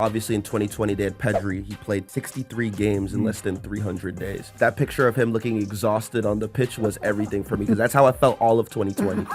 Obviously, in 2020, they had Pedri. He played 63 games in less than 300 days. That picture of him looking exhausted on the pitch was everything for me, because that's how I felt all of 2020.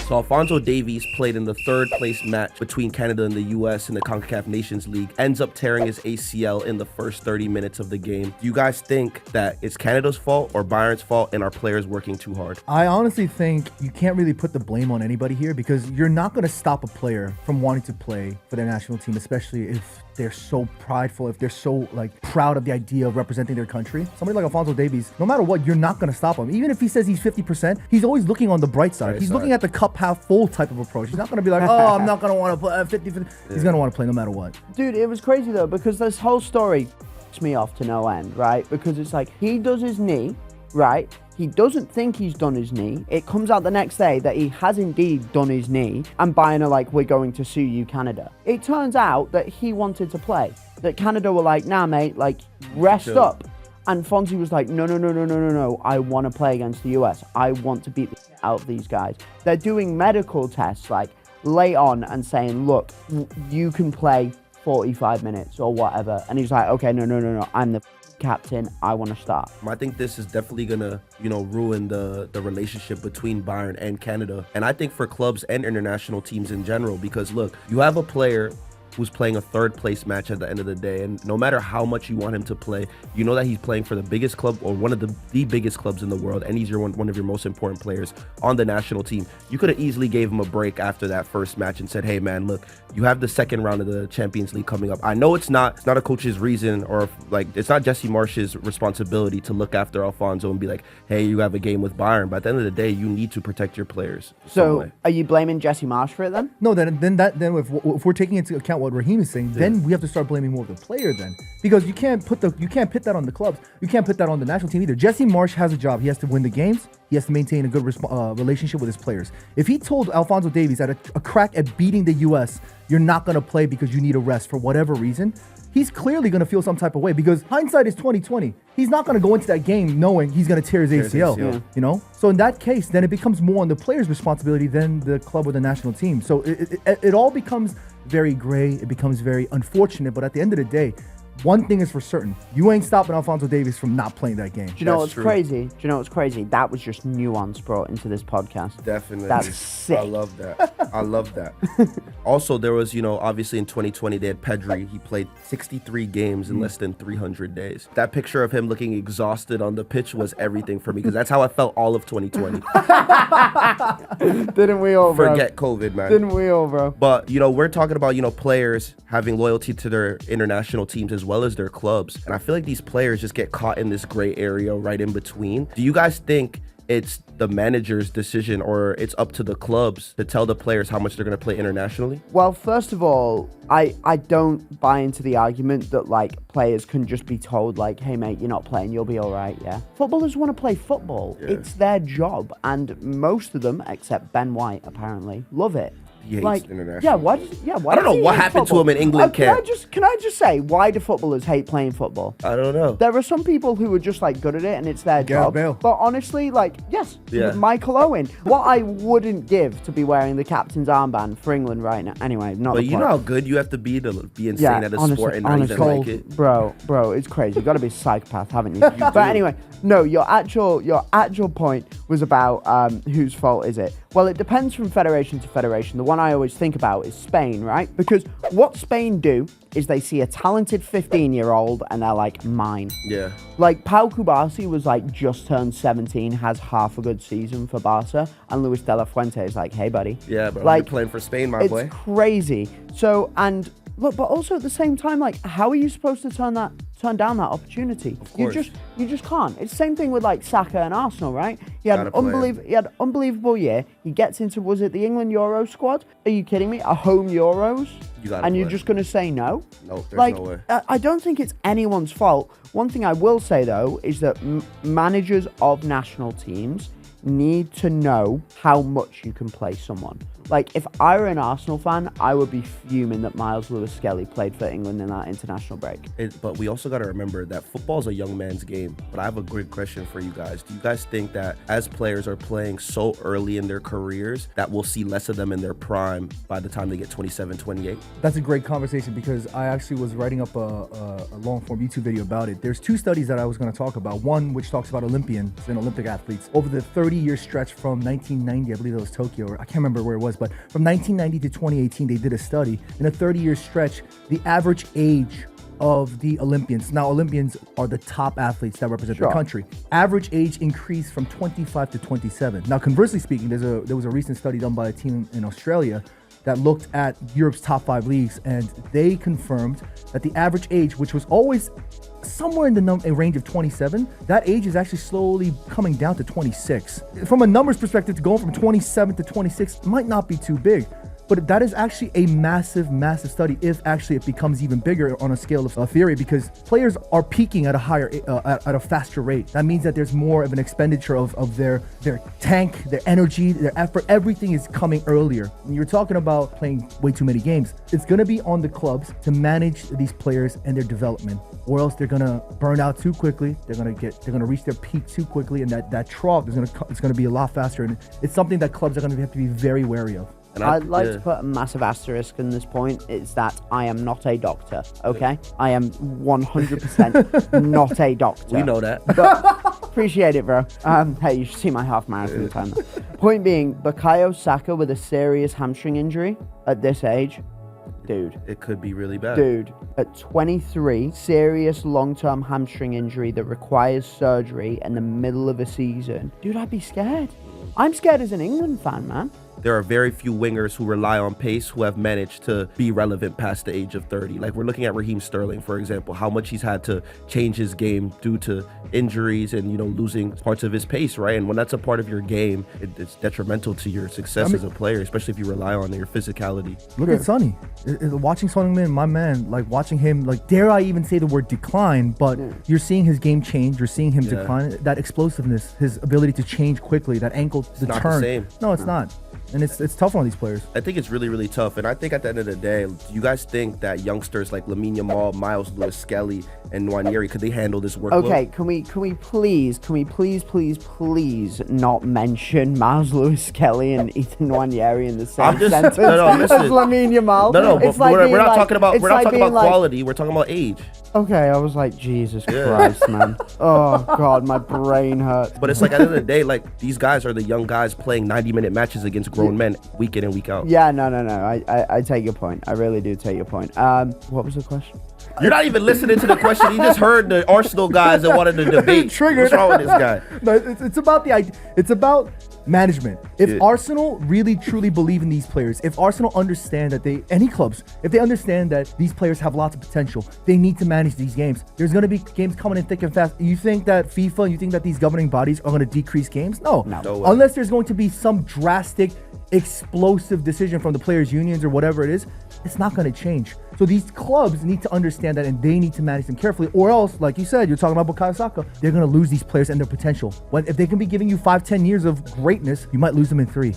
So Alphonso Davies played in the third place match between Canada and the US in the CONCACAF Nations League, ends up tearing his ACL in the first 30 minutes of the game. Do you guys think that it's Canada's fault or Bayern's fault and our players working too hard? I honestly think you can't really put the blame on anybody here, because you're not going to stop a player from wanting to play for their national team, especially if they're so prideful, if they're so proud of the idea of representing their country. Somebody like Alphonso Davies, no matter what, you're not going to stop him. Even if he says he's 50%, he's always looking on the bright side. He's looking at the cup half full type of approach. He's not going to be like, oh, I'm not going to want to play 50. He's going to want to play no matter what. Dude, it was crazy though, because this whole story pissed me off to no end, right? Because it's like, he does his knee, right? He doesn't think he's done his knee. It comes out the next day that he has indeed done his knee, and Bayern are like, we're going to sue you, Canada. It turns out that he wanted to play. That Canada were like, nah, mate, rest up. And Fonzie was like, no, I want to play against the US. I want to beat the shit out of these guys. They're doing medical tests, late on, and saying, look, you can play 45 minutes or whatever. And he's like, okay, no, I'm the captain, I want to start. I think this is definitely gonna, ruin the relationship between Bayern and Canada. And I think for clubs and international teams in general, because look, you have a player who's playing a third place match at the end of the day, and no matter how much you want him to play, you know that he's playing for the biggest club, or one of the biggest clubs in the world, and he's one of your most important players on the national team. You could have easily gave him a break after that first match and said, hey man, look, you have the second round of the Champions League coming up. I know it's not a coach's reason, or it's not Jesse Marsch's responsibility to look after Alphonso and be like, hey, you have a game with Bayern, but at the end of the day, you need to protect your players. So are you blaming Jesse Marsch for it then? No, then if we're taking into account what Raheem is saying, then we have to start blaming more of the player then, because you can't put that on the clubs. You can't put that on the national team either. Jesse Marsch has a job. He has to win the games. He has to maintain a good relationship with his players. If he told Alphonso Davies at a crack at beating the US, you're not going to play because you need a rest for whatever reason, he's clearly going to feel some type of way, because hindsight is 2020. He's not going to go into that game knowing he's going to tear his ACL. So in that case, then it becomes more on the player's responsibility than the club or the national team. So it all becomes very gray. It becomes very unfortunate. But at the end of the day, one thing is for certain: you ain't stopping Alphonso Davies from not playing that game. Do you know what's crazy? That was just nuance brought into this podcast. Definitely. That's sick. I love that. Also, there was, obviously in 2020, they had Pedri. He played 63 games in less than 300 days. That picture of him looking exhausted on the pitch was everything for me, because that's how I felt all of 2020. Didn't we all, bro? Forget COVID, man. Didn't we all, bro? But, we're talking about, players having loyalty to their international teams as well as their clubs. And I feel like these players just get caught in this gray area right in between. Do you guys think it's the manager's decision, or it's up to the clubs to tell the players how much they're going to play internationally? Well, first of all, I don't buy into the argument that players can just be told hey mate, you're not playing, you'll be all right. Yeah, footballers want to play football. It's their job, and most of them, except Ben White apparently, love it. He hates international. Yeah, why I don't know what happened to him in England camp. Can I just say, why do footballers hate playing football? I don't know. There are some people who are just good at it and it's their job. Bale. But honestly, Michael Owen. What I wouldn't give to be wearing the captain's armband for England right now. Anyway, not. But you know how good you have to be insane at a sport and not even like it. Bro, it's crazy. You've got to be a psychopath, haven't you? But anyway, no, your actual point was about whose fault is it? Well, it depends from federation to federation. The one I always think about is Spain, right? Because what Spain do is they see a talented 15-year-old and they're like, mine. Yeah. Pau Kubasi was just turned 17, has half a good season for Barca, and Luis de la Fuente is like, hey, buddy. Yeah, bro, you're playing for Spain, my boy. It's crazy. So, and look, but also at the same time, how are you supposed to turn down that opportunity? Of course. You just can't. It's the same thing with Saka and Arsenal, right? He had an unbelievable year. He gets into, was it the England Euro squad? Are you kidding me? A home Euros? You're just going to say no? No, there's no way. I don't think it's anyone's fault. One thing I will say, though, is that managers of national teams need to know how much you can play someone. Like, if I were an Arsenal fan, I would be fuming that Miles Lewis-Skelly played for England in that international break. But we also got to remember that football is a young man's game. But I have a great question for you guys. Do you guys think that as players are playing so early in their careers that we'll see less of them in their prime by the time they get 27, 28? That's a great conversation because I actually was writing up a long-form YouTube video about it. There's two studies that I was going to talk about. One, which talks about Olympians and Olympic athletes. Over the 30-year stretch from 1990, I believe it was Tokyo, or I can't remember where it was, but from 1990 to 2018, they did a study. In a 30-year stretch, the average age of the Olympians. Now, Olympians are the top athletes that represent their country. Average age increased from 25 to 27. Now, conversely speaking, there was a recent study done by a team in Australia that looked at Europe's top 5 leagues, and they confirmed that the average age, which was always somewhere in the range of 27, that age is actually slowly coming down to 26. From a numbers perspective, to go from 27 to 26 might not be too big. But that is actually a massive, massive study if actually it becomes even bigger on a scale of theory, because players are peaking at a higher, at a faster rate. That means that there's more of an expenditure of their tank, their energy, their effort. Everything is coming earlier. When you're talking about playing way too many games, it's going to be on the clubs to manage these players and their development, or else they're going to burn out too quickly. They're going to reach their peak too quickly, and that trough is going to be a lot faster. And it's something that clubs are going to have to be very wary of. And I'd like to put a massive asterisk in this point. It's that I am not a doctor, okay? I am 100% not a doctor. We know that. But appreciate it, bro. Hey, you should see my half marathon time. Point being, Bukayo Saka with a serious hamstring injury at this age, dude. It could be really bad. Dude, at 23, serious long-term hamstring injury that requires surgery in the middle of a season. Dude, I'd be scared. I'm scared as an England fan, man. There are very few wingers who rely on pace who have managed to be relevant past the age of 30. Like, we're looking at Raheem Sterling, for example, how much he's had to change his game due to injuries and, losing parts of his pace, right? And when that's a part of your game, it's detrimental to your success as a player, especially if you rely on your physicality. Look at Sonny. Watching Sonny, my man, like watching him, like, dare I even say the word decline, but you're seeing his game change. You're seeing him decline. That explosiveness, his ability to change quickly, that ankle, the not turn. the same. No, it's not. And it's tough on these players. I think it's really, really tough. And I think at the end of the day, do you guys think that youngsters like Lamine Yamal, Miles Lewis-Skelly, and Nwaneri, could they handle this workload? Okay, can we please not mention Miles Lewis-Skelly and Ethan Nwaneri in the same sentence as Lamine Yamal? No, but It's like we're not talking about like quality. We're talking about age. Okay, I was like, Jesus Christ, man. Oh, God, my brain hurts. But it's like, at the end of the day, like, these guys are the young guys playing 90-minute matches against grown men week in and week out. Yeah, no. I take your point. I really do take your point. What was the question? You're not even listening to the question. You just heard the Arsenal guys that wanted to debate. Triggered. What's wrong with this guy? No, it's about it's about management. If Arsenal really truly believe in these players, if Arsenal understand that any clubs, if they understand that these players have lots of potential, they need to manage these games. There's going to be games coming in thick and fast. You think that FIFA and you think that these governing bodies are going to decrease games? No. Unless there's going to be some drastic, explosive decision from the players' unions or whatever it is, it's not going to change. So these clubs need to understand that, and they need to manage them carefully, or else, like you said, you're talking about Bukayo Saka, they're going to lose these players and their potential. If they can be giving you 5-10 years of greatness, you might lose them in 3.